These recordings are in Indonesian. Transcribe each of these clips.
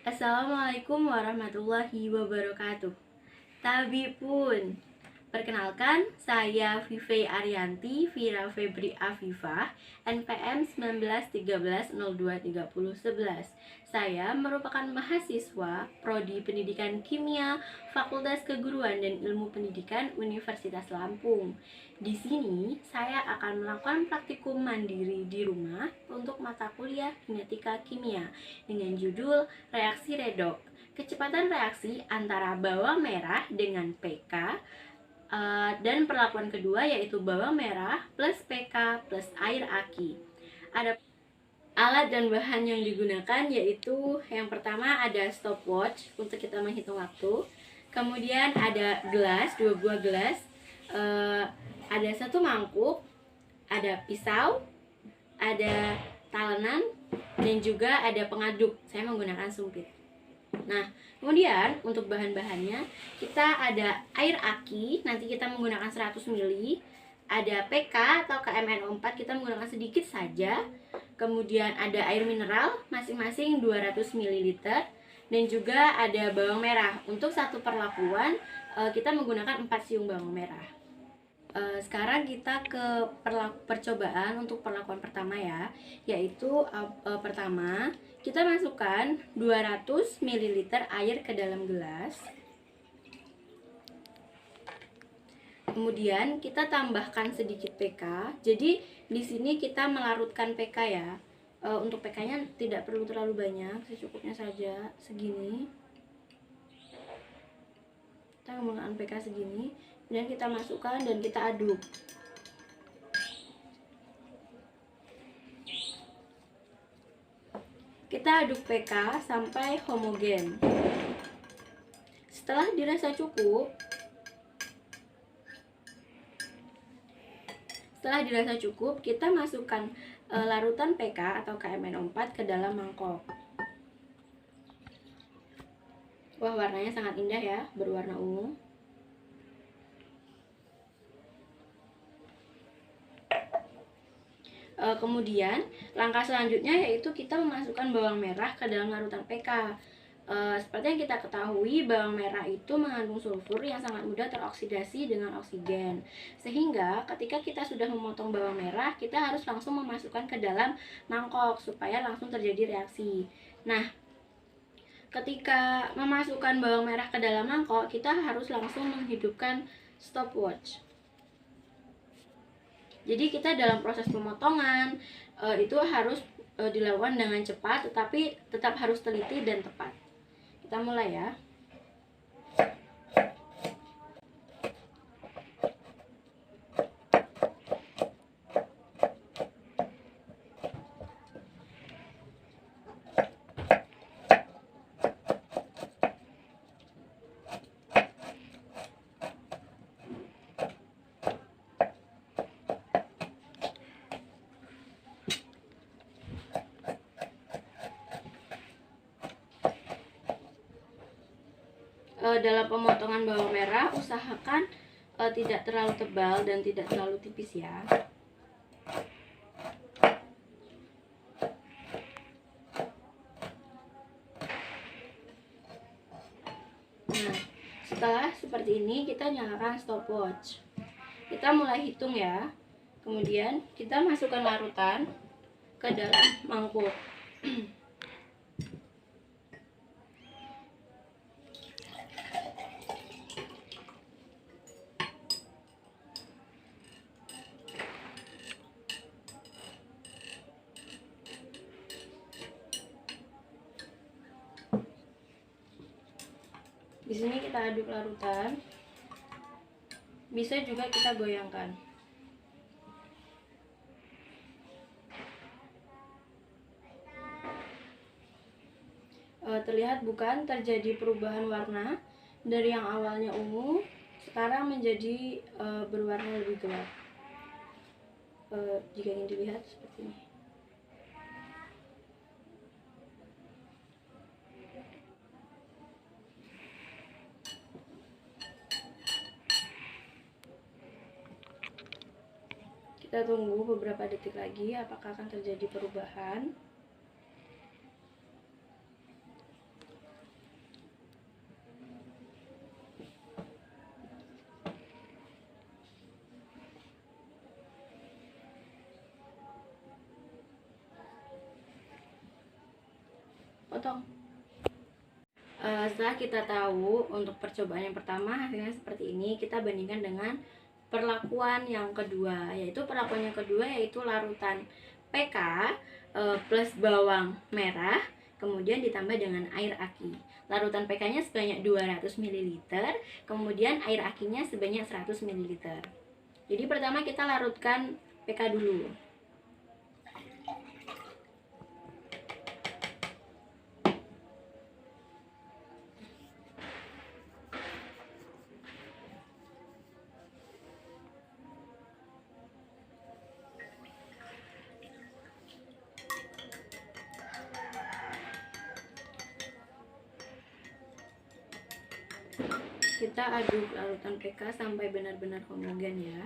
Assalamualaikum warahmatullahi wabarakatuh. Tabipun, perkenalkan saya Vivi Arianti Vira Febri Afifah, NPM 1913023011. Saya merupakan mahasiswa Prodi Pendidikan Kimia Fakultas Keguruan dan Ilmu Pendidikan Universitas Lampung. Di sini saya akan melakukan praktikum mandiri di rumah untuk mata kuliah Kinetika Kimia dengan judul Reaksi Redox. Kecepatan reaksi antara bawang merah dengan PK, dan perlakuan kedua yaitu bawang merah plus PK plus air aki. Ada alat dan bahan yang digunakan yaitu yang pertama ada stopwatch untuk kita menghitung waktu, kemudian ada gelas, 2 buah gelas, ada 1 mangkuk, ada pisau, ada talenan, dan juga ada pengaduk. Saya menggunakan sumpit. Nah, kemudian untuk bahan-bahannya kita ada air aki, nanti kita menggunakan 100 ml. Ada PK atau KMNO4, kita menggunakan sedikit saja. Kemudian ada air mineral masing-masing 200 ml. Dan juga ada bawang merah. Untuk satu perlakuan kita menggunakan 4 siung bawang merah. Sekarang kita ke percobaan untuk perlakuan pertama ya, yaitu pertama kita masukkan 200 ml air ke dalam gelas. Kemudian kita tambahkan sedikit PK. Jadi di sini kita melarutkan PK ya. Untuk PK-nya tidak perlu terlalu banyak, secukupnya saja segini. Kita menggunakan PK segini. Kemudian kita masukkan dan kita aduk. Kita aduk PK sampai homogen. Setelah dirasa cukup, kita masukkan larutan PK atau KMNO4 ke dalam mangkok. Wah, warnanya sangat indah ya, berwarna ungu. Kemudian langkah selanjutnya yaitu kita memasukkan bawang merah ke dalam larutan PK. Seperti yang kita ketahui, bawang merah itu mengandung sulfur yang sangat mudah teroksidasi dengan oksigen. Sehingga ketika kita sudah memotong bawang merah, kita harus langsung memasukkan ke dalam mangkok supaya langsung terjadi reaksi. Nah, ketika memasukkan bawang merah ke dalam mangkok, kita harus langsung menghidupkan stopwatch. Jadi kita dalam proses pemotongan itu harus dilakukan dengan cepat, tetapi tetap harus teliti dan tepat. Kita mulai ya. Dalam pemotongan bawang merah usahakan tidak terlalu tebal dan tidak terlalu tipis ya. Nah, setelah seperti ini kita nyalakan stopwatch. Kita mulai hitung ya. Kemudian kita masukkan larutan ke dalam mangkuk. Di sini kita aduk larutan. Bisa juga kita goyangkan. Terlihat bukan terjadi perubahan warna dari yang awalnya ungu sekarang menjadi berwarna lebih gelap. Jika ingin dilihat seperti ini. Kita tunggu beberapa detik lagi apakah akan terjadi perubahan. potong. Setelah kita tahu untuk percobaan yang pertama hasilnya seperti ini, kita bandingkan dengan perlakuan yang kedua, yaitu perlakuan yang kedua yaitu larutan PK plus bawang merah kemudian ditambah dengan air aki. Larutan PK-nya sebanyak 200 ml, kemudian air akinya sebanyak 100 ml. Jadi pertama kita larutkan PK dulu. Kita aduk larutan PK sampai benar-benar homogen ya.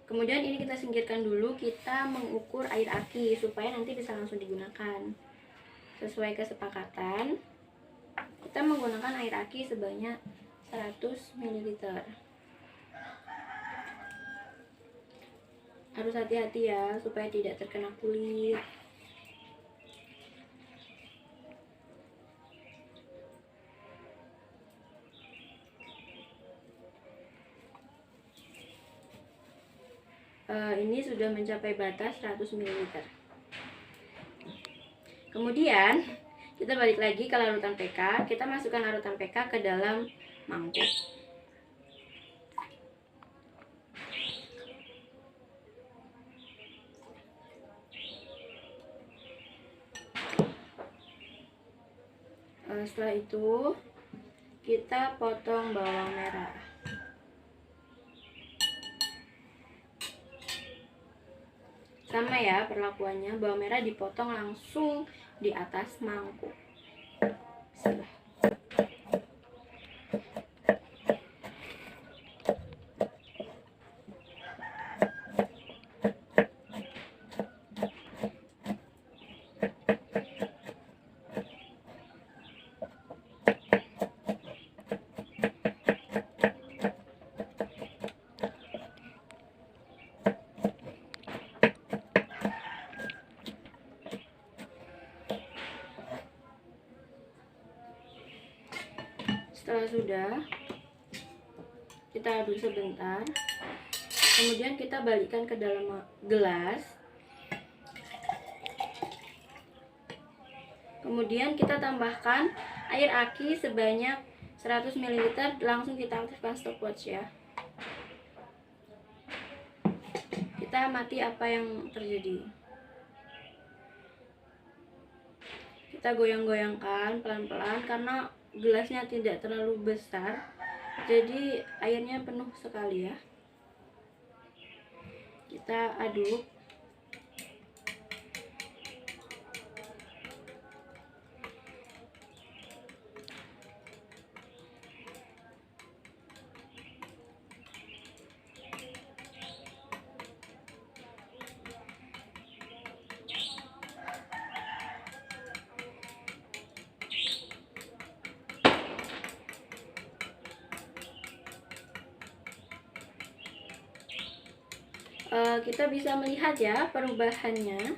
Kemudian ini kita singkirkan dulu, kita mengukur air aki supaya nanti bisa langsung digunakan. Sesuai kesepakatan, kita menggunakan air aki sebanyak 100 ml. Harus hati-hati ya supaya tidak terkena kulit. Ini sudah mencapai batas 100 ml. Kemudian kita balik lagi ke larutan PK, kita masukkan larutan PK ke dalam mangkuk. Setelah itu kita potong bawang merah. Sama ya perlakuannya, bawang merah dipotong langsung di atas mangkuk. Setelah sudah, kita aduk sebentar, kemudian kita balikkan ke dalam gelas, kemudian kita tambahkan air aki sebanyak 100 ml, langsung kita aktifkan stopwatch ya. Kita amati apa yang terjadi. Kita goyang-goyangkan pelan-pelan karena gelasnya tidak terlalu besar, jadi airnya penuh sekali ya. Kita aduk. Kita bisa melihat ya perubahannya.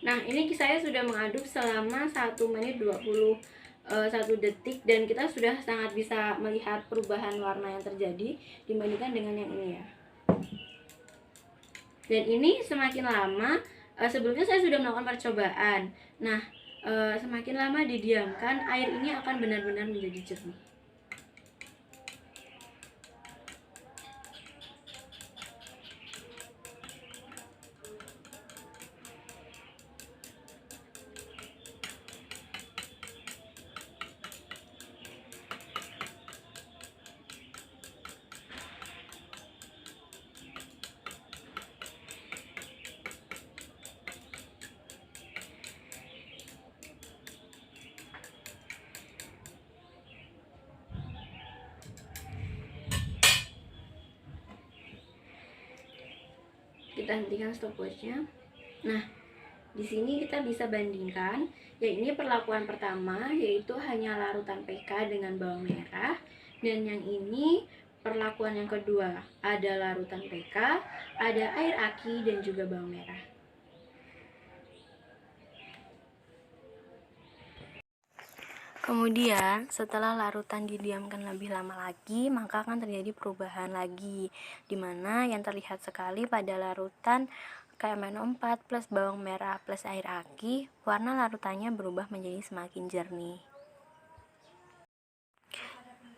Nah, ini saya sudah mengaduk selama 1 menit 21 detik dan kita sudah sangat bisa melihat perubahan warna yang terjadi dibandingkan dengan yang ini ya. Dan ini semakin lama, sebelumnya saya sudah melakukan percobaan. Nah, semakin lama didiamkan, air ini akan benar-benar menjadi jernih. kita hentikan stopwatchnya. Nah, di sini kita bisa bandingkan, ini perlakuan pertama yaitu hanya larutan PK dengan bawang merah, dan yang ini perlakuan yang kedua, ada larutan PK, ada air aki dan juga bawang merah. Kemudian, setelah larutan didiamkan lebih lama lagi, maka akan terjadi perubahan lagi, dimana yang terlihat sekali pada larutan KMNO4 plus bawang merah plus air aki, warna larutannya berubah menjadi semakin jernih.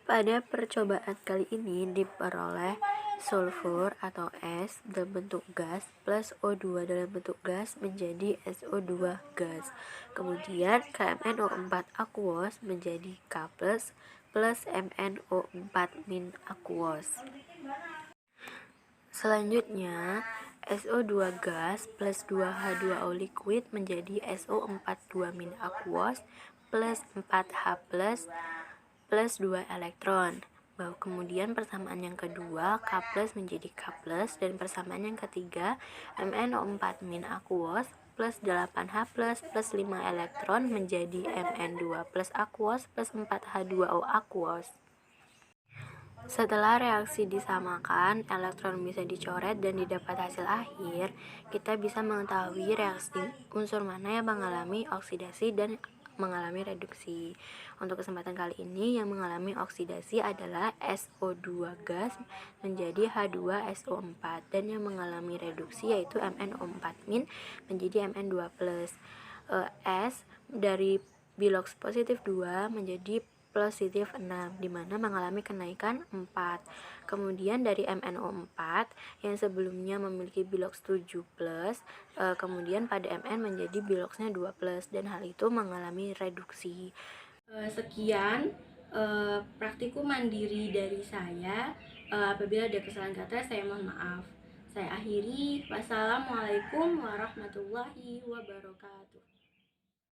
Pada percobaan kali ini diperoleh sulfur atau es dalam bentuk gas plus O2 dalam bentuk gas menjadi SO2 gas. Kemudian KMNO4 aquos menjadi K+ plus MnO4- aquos. Selanjutnya, SO2 gas plus 2H2O liquid menjadi SO42- aquos plus 4H+ plus 2 elektron. Kemudian persamaan yang kedua, K+ menjadi K+, dan persamaan yang ketiga, MnO4- aquos plus 8H+ plus 5 elektron menjadi Mn2+ aquos plus 4H2O aquos. Setelah reaksi disamakan, elektron bisa dicoret dan didapat hasil akhir, kita bisa mengetahui reaksi unsur mana yang mengalami oksidasi dan mengalami reduksi. Untuk kesempatan kali ini yang mengalami oksidasi adalah SO2 gas menjadi H2SO4, dan yang mengalami reduksi yaitu MnO4- menjadi Mn2+. S dari bilox positif 2 menjadi positif 6, dimana mengalami kenaikan 4. Kemudian dari MnO4 yang sebelumnya memiliki bilox 7+, kemudian pada Mn menjadi biloxnya 2+, dan hal itu mengalami reduksi. Sekian praktikum mandiri dari saya. Apabila ada kesalahan kata, saya mohon maaf. Saya akhiri. Wassalamualaikum warahmatullahi wabarakatuh.